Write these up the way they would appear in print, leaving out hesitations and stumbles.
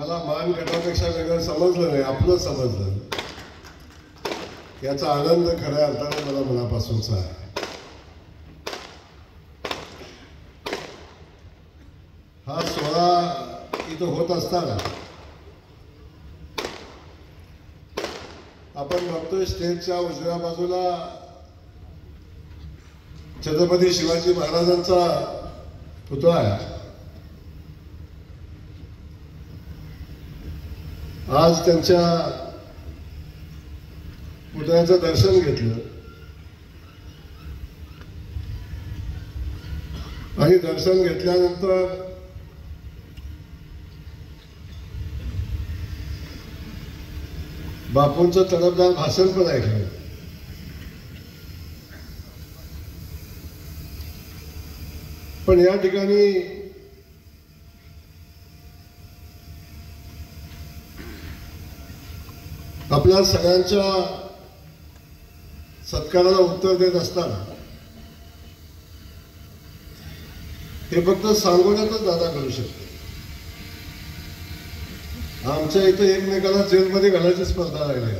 मला मान गटापेक्षा वेगळं समजलं नाही, आपलं समजलं. याचा आनंद खऱ्या अर्थाने मला मनापासूनचा आहे. हा सोहळा इथं होत असताना आपण बघतोय स्टेजच्या उजव्या बाजूला छत्रपती शिवाजी महाराजांचा पुतळा आहे. आज त्यांच्या पुतळ्याचं दर्शन घेतलं आणि दर्शन घेतल्यानंतर बापूंचं तडफदार भाषण पण ऐकलं. पण या ठिकाणी आपल्या सगळ्यांच्या सत्काराला उत्तर देत असताना हे फक्त सांगोल्यातच दादा करू शकतो. आमच्या इथं एकमेकाला जेलमध्ये घालायची स्पर्धा लागली.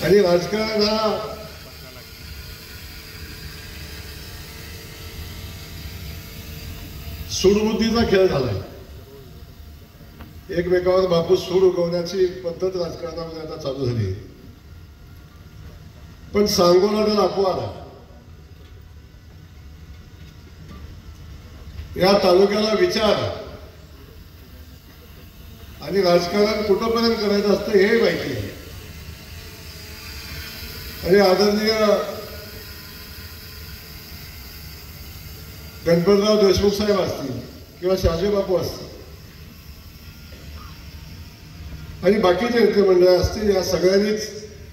आणि राजकारण हा सूडबुद्धीचा खेळ झालाय. एकमेकावर बापू सूड उगवण्याची पद्धत राजकारणामध्ये आता चालू झाली. पण सांगोला अपवाद आहे. या तालुक्याला विचार आणि राजकारण कुठंपर्यंत करायचं असतं हे माहिती आहे. आणि आदरणीय गणपतराव देशमुख साहेब असतील किंवा शहाजी बापू असतील आणि बाकीचे नेते मंडळ असतील, या सगळ्यांनीच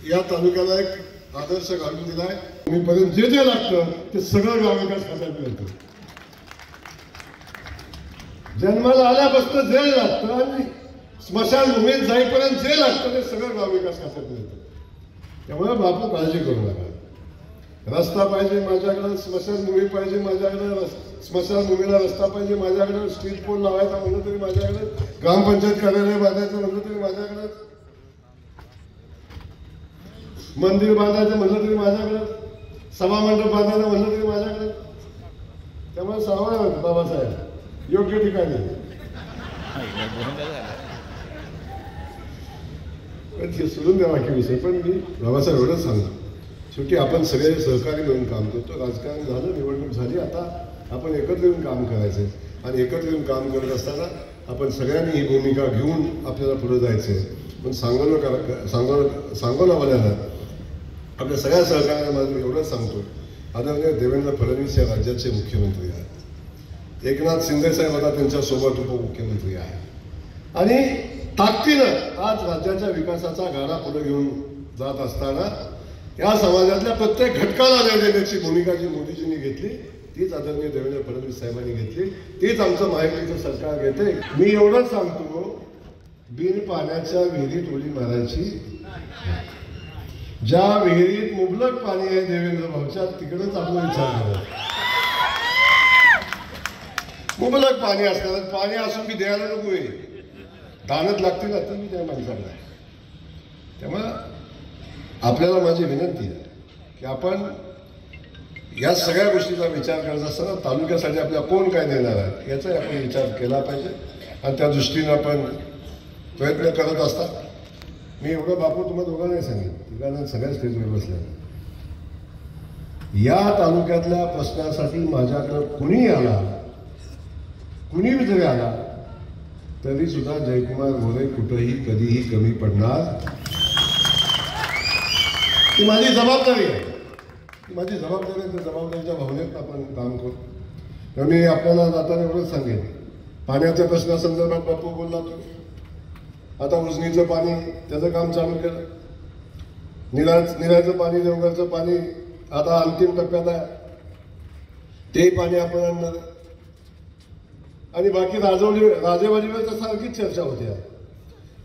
या तालुक्याला एक आदर्श घालून दिलाय. मीपर्यंत जे जे लागतं ते सगळं ग्रामविकास खात्यात मिळतं. जन्माला आल्यापासून जे लागतं आणि स्मशानभूमीत जाईपर्यंत जे लागतं ते सगळं ग्रामविकास खात्यात मिळतं. त्यामुळे बापू काळजी करू नका. रस्ता पाहिजे माझ्याकडे, स्मशानभूमी पाहिजे माझ्याकडे, स्मशानभूमीला रस्ता पाहिजे माझ्याकडे, स्ट्रीट पोल लावायचा म्हणलं तरी माझ्याकडे, ग्रामपंचायत कार्यालय बांधायचं म्हणलं तरी माझ्याकडे, मंदिर बांधायचं म्हणलं तरी माझ्याकडे, सभामंडप बांधायचं म्हणलं तरी माझ्याकडे. त्यामुळे सांगा बाबासाहेब योग्य ठिकाणी. पण ते सोडून द्या बाकी विषय. पण मी बाबासाहेब एवढंच सांगतो, शेवटी आपण सगळे सहकारी मिळून काम करतो. राजकारण झालं, निवडणूक झाली, आता आपण एकत्र येऊन काम करायचं. आणि एकत्र येऊन काम करत असताना आपण सगळ्यांनी ही भूमिका घेऊन आपल्याला पुढे जायचं आहे. पण सांगोलावाल्याला आपल्या सगळ्या सहकार्याला मी एवढंच सांगतो, आदरणीय देवेंद्र फडणवीस या राज्याचे मुख्यमंत्री आहेत. एकनाथ शिंदे साहेब आता त्यांच्यासोबत उपमुख्यमंत्री आहेत. आणि ताकदीनं आज राज्याच्या विकासाचा गाडा पुढे घेऊन जात असताना या समाजातल्या प्रत्येक घटकाला न्याय देण्याची भूमिका जी मोदीजींनी घेतली तीच आदरणीय देवेंद्र फडणवीस साहेबांनी घेतली, तीच आमचं महायुतीचं सरकार घेते. मी एवढंच सांगतो, बिन पाण्याच्या विहिरीत उडी मारायची. ज्या विहिरीत मुबलक पाणी आहे देवेंद्र भाऊच्या, तिकडेच आपण विचार करा. मुबलक पाणी असणार, पाणी असून की द्यायला नको आहे, दानत लागतील ना ती मी त्या माणसाला. त्यामुळं आपल्याला माझी विनंती आहे की आपण या सगळ्या गोष्टीचा विचार करत असताना तालुक्यासाठी आपल्याला कोण काय देणार आहे याचाही आपण विचार केला पाहिजे. आणि त्या दृष्टीनं आपण प्रयत्न करत असतात. मी एवढं बापू तुम्हाला दोघांनाही सांगितलं, तिघांना सगळ्या स्टेजवर बसल्या. या तालुक्यातल्या प्रश्नासाठी माझ्याकडं कुणी आला, कुणी जरी आला तरी सुद्धा जयकुमार गोरे कुठंही कधीही कमी पडणार. ती माझी जबाबदारी आहे. माझी जबाबदारी आहे. त्या जबाबदारीच्या भावनेत आपण काम करू. तर मी आपल्याला जाताना एवढंच सांगेन, पाण्याच्या प्रश्नासंदर्भात बापू बोलला तुम्ही. आता उजनीचं पाणी त्याचं काम चालू केलं. निराचं पाणी, देवगडचं पाणी आता अंतिम टप्प्यात आहे, तेही पाणी आपण आणणार. आणि बाकी राजेवाडीवर तर सारखीच चर्चा होती.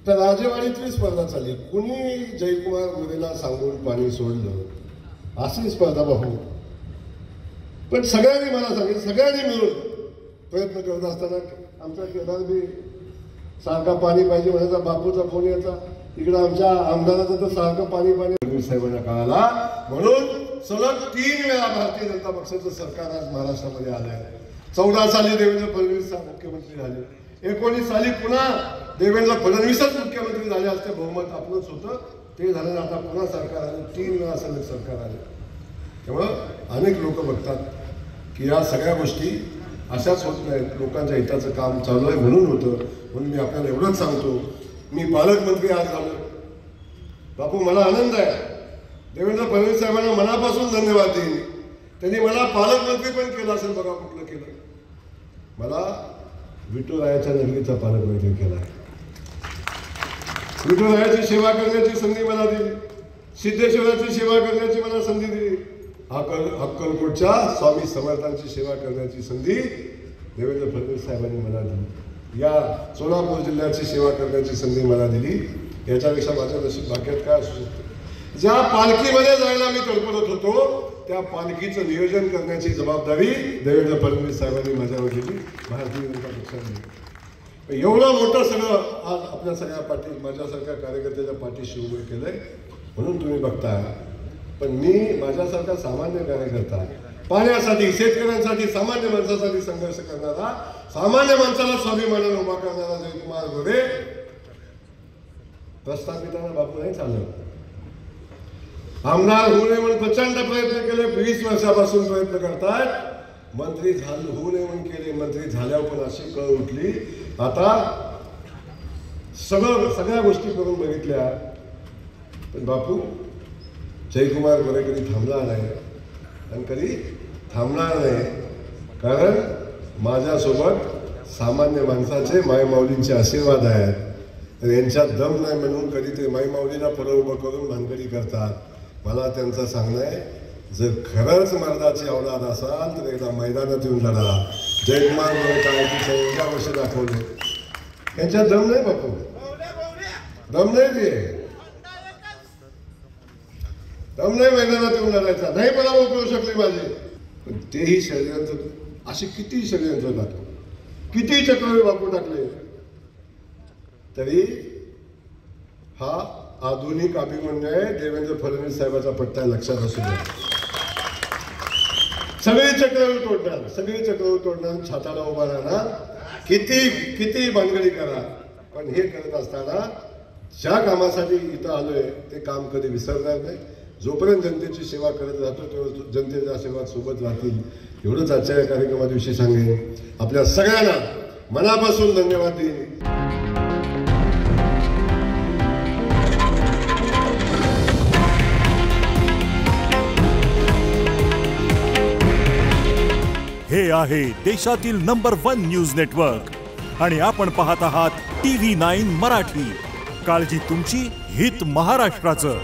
तर राजेवाडीतली स्पर्धा चालली, कुणी जयकुमार गोरेला सांगून पाणी सोडलं अशी स्पर्धा बघू. पण सगळ्यांनी मला सांगितलं, सगळ्यांनी मिळून प्रयत्न करत असताना आमचा केदार बी सारखा पाणी पाहिजे म्हणायचा, बापूचा फोन यायचा, इकडे आमच्या आमदाराचं तर सारखं पाणी फडणवीस साहेबांना कळाला. म्हणून सलग 3 वेळा भारतीय जनता पक्षाचं सरकार आज महाराष्ट्रामध्ये आलं आहे. 14 साली देवेंद्र फडणवीस मुख्यमंत्री झाले, 19 साली पुन्हा देवेंद्र फडणवीसच मुख्यमंत्री झाले असते, बहुमत आपलंच होतं, ते झालं. आता पुन्हा सरकार आलं, 3 वेळा सलग सरकार आले. त्यामुळं अनेक लोक बघतात की या सगळ्या गोष्टी अशाच होत नाहीत, लोकांच्या हिताचं काम चालू आहे म्हणून होतं. म्हणून मी आपल्याला एवढंच सांगतो, मी पालकमंत्री आज झालो. बापू मला आनंद आहे, देवेंद्र फडणवीस साहेबांना मनापासून धन्यवाद देईन. त्यांनी मला पालकमंत्री पण केलं असेल, बघा कुठलं केलं, मला विठुरायाच्या नगरीचा पालकमंत्री केला आहे. विठुरायाची सेवा करण्याची संधी मला दिली, सिद्धेश्वराची सेवा करण्याची मला संधी दिली, अक्कलकोटच्या स्वामी समर्थांची सेवा करण्याची संधी देवेंद्र फडणवीस साहेबांनी मला दिली, या सोलापूर जिल्ह्याची सेवा करण्याची संधी मला दिली. याच्यापेक्षा माझ्या नशीब भाग्यात काय असू शकतं. ज्या पालखीमध्ये जायला मी तडपडत होतो त्या पालखीचं नियोजन करण्याची जबाबदारी देवेंद्र फडणवीस साहेबांनी माझ्यावर दिली, भारतीय जनता पक्षाने. एवढं मोठं सगळं आज आपल्या सगळ्या पाठी, माझ्यासारख्या कार्यकर्त्याच्या पाठीशी उभं केलंय म्हणून तुम्ही बघता. पण मी माझ्यासारखा सामान्य कार्यकर्ता, पाण्यासाठी, शेतकऱ्यांसाठी, सामान्य माणसासाठी संघर्ष करणारा, सामान्य माणसाला स्वाभिमानाने उभा करणारा जयकुमार गोरे प्रस्थापितांना बापू नाही चाललं. आमदार होऊ नये म्हणून प्रचंड प्रयत्न केले, 20 वर्षापासून प्रयत्न करतात. मंत्री होऊ नये म्हणून केले, मंत्री झाल्यावर पण अशी कळ उठली. आता सगळ्या गोष्टी करून बघितल्या, पण बापू जयकुमार गोरे कधी थांबला नाही आणि कधी थांबणार नाही. कारण माझ्यासोबत सामान्य माणसाचे मायमाऊलींचे आशीर्वाद आहेत. तर यांच्यात दम नाही म्हणून कधी ते मायमाऊलीला पुढं उभं करून भानगडी करतात. मला त्यांचं सांगणं आहे, जर खरंच मर्दाची औलाद असाल तर एकदा मैदानात येऊन लढा. जयकुमार गोरे काय तिच्या 11 वर्ष दाखवले, यांच्यात दम नाही बापू, दम नाही ते, दम नाही मैदानात येऊन लढायचा. नाही पराभव करू शकले माझे, पण तेही षडयंत्र, असे किती षडयंत्र टाकले, किती चक्रवे बापू टाकले, तरी हा आधुनिक अभिमन्यू आहे. देवेंद्र फडणवीस साहेबाचा पट्टा लक्षात असू द्या. सगळी चक्रवे तोडणार, सगळी चक्रवे तोडणार, छाताला उभा राहणार, किती भानगडी करा. पण हे करत असताना ज्या कामासाठी इथं आलोय ते काम कधी विसरणार नाही. जोपर्यंत जनतेची सेवा करत राहतो तेव्हा जनतेच्या सेवा सोबत राहतील, एवढंच आजच्या या कार्यक्रमाविषयी सांगेन. आपल्या सगळ्यांना मनापासून धन्यवाद देईन. हे आहे देशातील नंबर 1 न्यूज नेटवर्क आणि आपण पाहत आहात TV9 मराठी. काळजी तुमची, हित महाराष्ट्राचं.